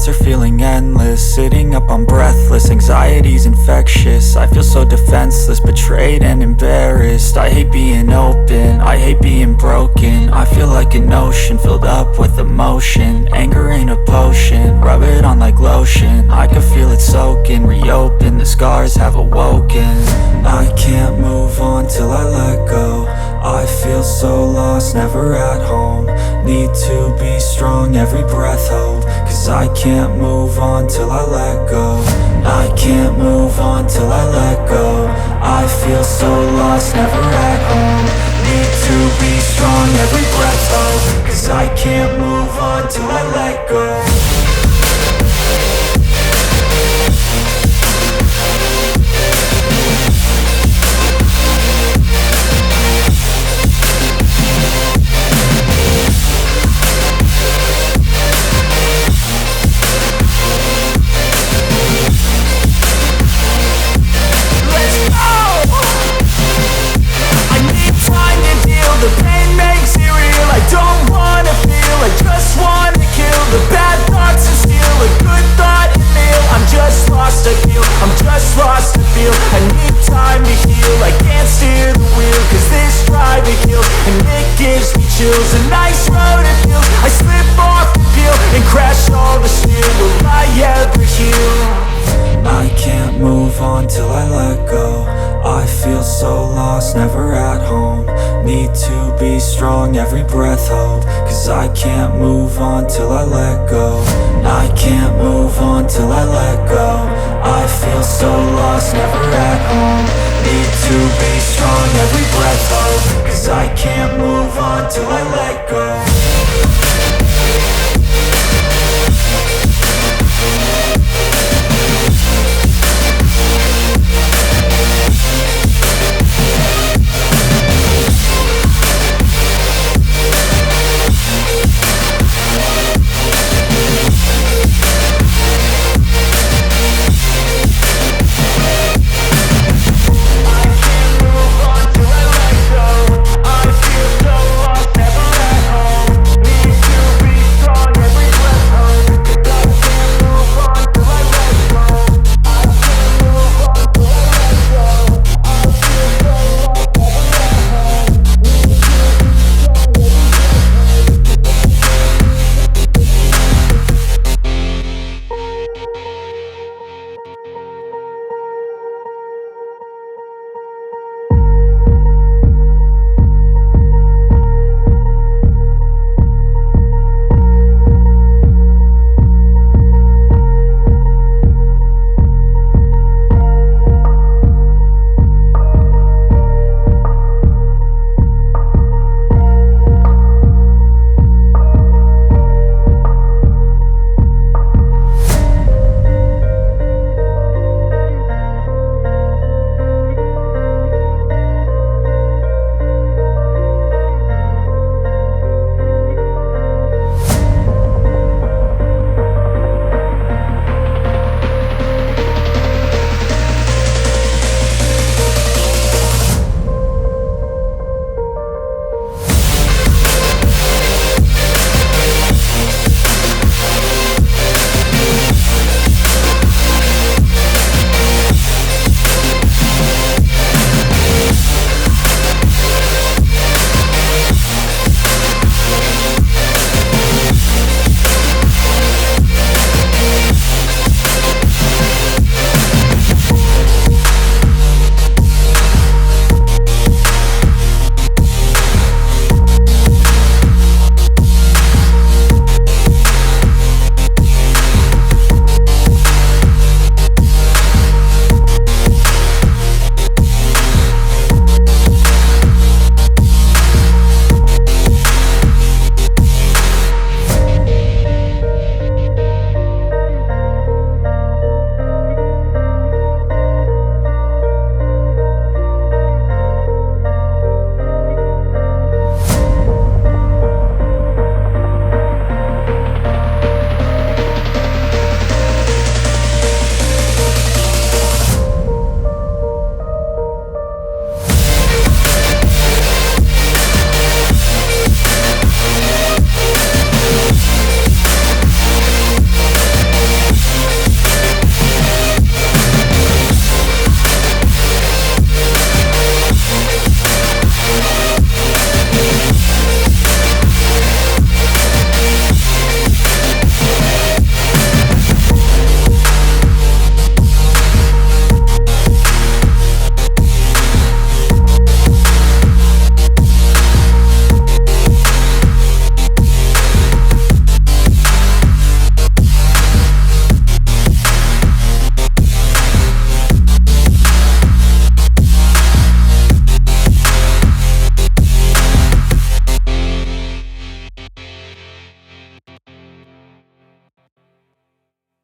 thoughts are feeling endless, sitting up, I'm breathless. Anxiety's infectious, I feel so defenseless, betrayed and embarrassed. I hate being open, I hate being broken. I feel like an ocean filled up with emotion. Anger ain't a potion, rub it on like lotion. I can feel it soaking, reopen, the scars have awoken. I can't move on till I let go. I feel so lost, never at home. Need to be strong, every breath hold. Cause I can't move on till I let go. I can't move on till I let go. I feel so lost, never at home. Need to be strong, every breath hold. Cause I can't move on till I let go. The pain makes it real, I don't wanna feel, I just wanna kill the bad thoughts and steal a good thought and meal. I'm just lost, I feel, I'm just lost, I feel. I need time to heal, I can't steer the wheel. Cause this drive to kill, and it gives me chills. A nice road it feels, I slip off the peel and crash all the steel. Will I ever heal? I can't move on till I let go. I feel so lost, never at home. Need to be strong, every breath hold. Cause I can't move on till I let go. I can't move on till I let go. I feel so lost, never at home. Need to be strong, every breath hold. Cause I can't move on till I let go.